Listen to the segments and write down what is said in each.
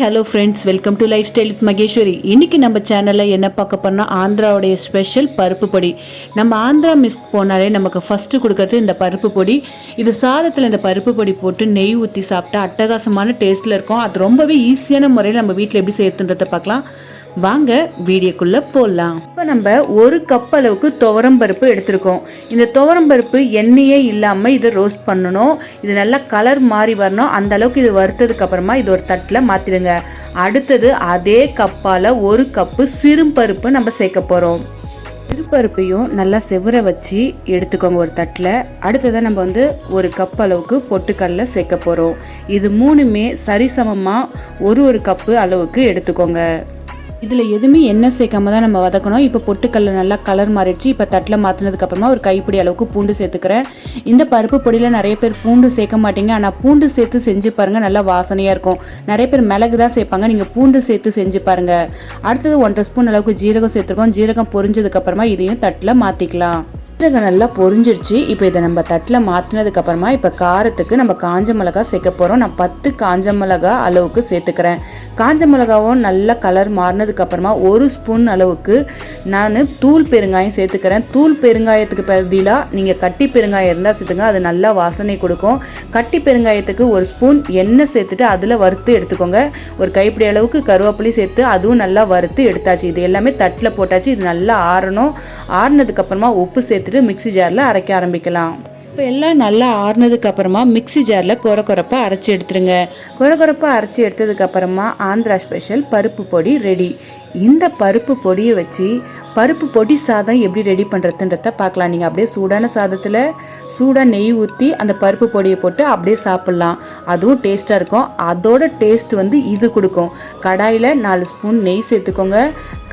Hello friends, welcome to life style with Maheswari. இன்றைக்கி நம்ம சேனலில் என்ன பார்க்க போனால் ஆந்திராவுடைய ஸ்பெஷல் பருப்பு பொடி. நம்ம ஆந்திரா மிஸ்க் போனாலே நமக்கு ஃபஸ்ட்டு கொடுக்கறது இந்த பருப்பு பொடி. இது சாதத்தில் இந்த பருப்பு பொடி போட்டு நெய் ஊற்றி சாப்பிட்டா அட்டகாசமான டேஸ்ட்டில் இருக்கும். அது ரொம்பவே ஈஸியான முறையில் நம்ம வீட்டில் எப்படி செய்யறதுன்றதை பார்க்கலாம். வாங்க வீடியோக்குள்ளே போடலாம். இப்போ நம்ம ஒரு கப் அளவுக்கு துவரம்பருப்பு எடுத்திருக்கோம். இந்த துவரம்பருப்பு எண்ணெயே இல்லாமல் இதை ரோஸ்ட் பண்ணணும். இது நல்லா கலர் மாறி வரணும். அந்த அளவுக்கு இது வறுத்ததுக்கு அப்புறமா இது ஒரு தட்டில் மாற்றிடுங்க. அடுத்தது அதே கப்பால் ஒரு கப்பு சிறுபருப்பு நம்ம சேர்க்க போகிறோம். சிறுபருப்பையும் நல்லா செவர வச்சு எடுத்துக்கோங்க ஒரு தட்டில். அடுத்ததாக நம்ம ஒரு கப் அளவுக்கு பொட்டுக்கடலை சேர்க்க போகிறோம். இது மூணுமே சரிசமமாக ஒரு கப்பு அளவுக்கு எடுத்துக்கோங்க. இதில் எதுவுமே எண்ணெய் சேர்க்காம தான் நம்ம வதக்கணும். இப்போ பொட்டுக்கல்ல நல்லா கலர் மாறிடுச்சு. இப்போ தட்டில் மாற்றினதுக்கப்புறமா ஒரு கைப்பிடி அளவுக்கு பூண்டு சேர்த்துக்கிறேன். இந்த பருப்பு பொடியில் நிறைய பேர் பூண்டு சேர்க்க மாட்டீங்க, ஆனால் பூண்டு சேர்த்து செஞ்சு பாருங்கள், நல்லா வாசனையாக இருக்கும். நிறைய பேர் மிளகு தான் சேர்ப்பாங்க, நீங்கள் பூண்டு சேர்த்து செஞ்சு பாருங்கள். அடுத்தது 1.5 ஸ்பூன் அளவுக்கு ஜீரகம் சேர்த்துருக்கோம். ஜீரகம் பொரிஞ்சதுக்கப்புறமா இதையும் தட்டில் மாற்றிக்கலாம். ஜீரகம் நல்லா பொரிஞ்சிருச்சு. இப்போ இதை நம்ம தட்டில் மாற்றினதுக்கப்புறமா இப்போ காரத்துக்கு நம்ம காஞ்ச மிளகா சேர்க்க போகிறோம். நான் 10 காஞ்ச மிளகா அளவுக்கு சேர்த்துக்கிறேன். காஞ்ச மிளகாவும் நல்லா கலர் மாறினதுக்கப்புறமா 1 ஸ்பூன் அளவுக்கு நான் தூள் பெருங்காயம் சேர்த்துக்கிறேன். தூள் பெருங்காயத்துக்கு பதிலாக நீங்கள் கட்டி பெருங்காயம் இருந்தால் சேர்த்துங்க, அது நல்லா வாசனை கொடுக்கும். கட்டி பெருங்காயத்துக்கு 1 ஸ்பூன் எண்ணெய் சேர்த்துட்டு அதில் வறுத்து எடுத்துக்கோங்க. ஒரு கைப்பிடி அளவுக்கு கருவேப்பிலையும் சேர்த்து அதுவும் நல்லா வறுத்து எடுத்தாச்சு. இது எல்லாமே தட்டில் போட்டாச்சு. இது நல்லா ஆறணும். ஆறினதுக்கப்புறமா உப்பு சேர்த்துட்டு மிக்ஸி ஜாரில் அரைக்க ஆரம்பிக்கலாம். இப்போ எல்லாம் நல்லா ஆறுனதுக்கு அப்புறமா மிக்ஸி ஜாரில் கொரப்பாக அரைச்சி எடுத்துருங்க. கொரப்பாக அரைச்சி எடுத்ததுக்கப்புறமா ஆந்திரா ஸ்பெஷல் பருப்பு பொடி ரெடி. இந்த பருப்பு பொடியை வச்சு பருப்பு பொடி சாதம் எப்படி ரெடி பண்ணுறதுன்றத பார்க்கலாம். நீங்கள் அப்படியே சூடான சாதத்தில் சூடாக நெய் ஊற்றி அந்த பருப்பு பொடியை போட்டு அப்படியே சாப்பிட்லாம். அதுவும் டேஸ்ட்டாக இருக்கும். அதோட டேஸ்ட் இது கொடுக்கும். கடாயில் 4 ஸ்பூன் நெய் சேர்த்துக்கோங்க.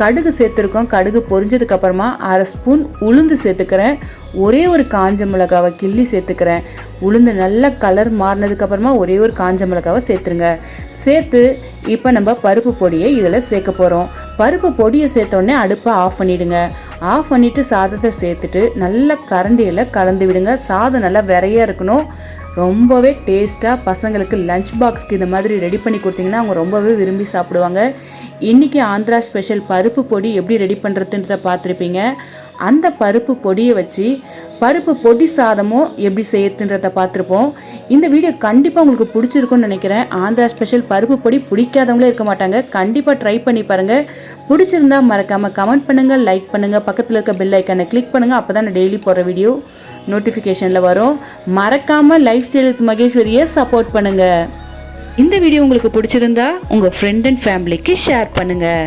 கடுகு சேர்த்துருக்கோம். கடுகு பொரிஞ்சதுக்கப்புறமா 1/2 ஸ்பூன் உளுந்து சேர்த்துக்கிறேன். ஒரே ஒரு காஞ்ச மிளகாவை கிள்ளி சேர்த்துக்கிறேன். உளுந்து நல்லா கலர் மாறினதுக்கப்புறமா ஒரே ஒரு காஞ்ச மிளகாவை சேர்த்துருங்க. சேர்த்து இப்போ நம்ம பருப்பு பொடியை இதில் சேர்க்க போகிறோம். பருப்பு பொடியை சேர்த்தோடனே அடுப்பை ஆஃப் பண்ணிவிடுங்க. ஆஃப் பண்ணிவிட்டு சாதத்தை சேர்த்துட்டு நல்லா கரண்டியில் கலந்து விடுங்க. சாதம் நல்லா விரையாக இருக்கணும். ரொம்பவே டேஸ்ட்டாக பசங்களுக்கு லஞ்ச் பாக்ஸ்க்கு இந்த மாதிரி ரெடி பண்ணி கொடுத்தீங்கன்னா அவங்க ரொம்பவே விரும்பி சாப்பிடுவாங்க. இன்றைக்கி ஆந்திரா ஸ்பெஷல் பருப்பு பொடி எப்படி ரெடி பண்ணுறதுன்றத பார்த்துருப்பீங்க. அந்த பருப்பு பொடியை வச்சு பருப்பு பொடி சாதமும் எப்படி செய்யறதுன்றத பார்த்துருப்போம். இந்த வீடியோ கண்டிப்பாக உங்களுக்கு பிடிச்சிருக்குன்னு நினைக்கிறேன். ஆந்திரா ஸ்பெஷல் பருப்பு பொடி பிடிக்காதவங்களே இருக்க மாட்டாங்க. கண்டிப்பாக ட்ரை பண்ணி பாருங்கள். பிடிச்சிருந்தா மறக்காமல் கமெண்ட் பண்ணுங்கள், லைக் பண்ணுங்கள், பக்கத்தில் இருக்க பெல் ஐக்கானை கிளிக் பண்ணுங்கள். அப்போ தான் நான் டெய்லி போடுற வீடியோ நோட்டிஃபிகேஷனில் வரும். மறக்காமல் லைஃப் ஸ்டைல் வித் மகேஸ்வரியை சப்போர்ட் பண்ணுங்கள். இந்த வீடியோ உங்களுக்கு பிடிச்சிருந்தா உங்கள் ஃப்ரெண்ட் அண்ட் ஃபேமிலிக்கு ஷேர் பண்ணுங்கள்.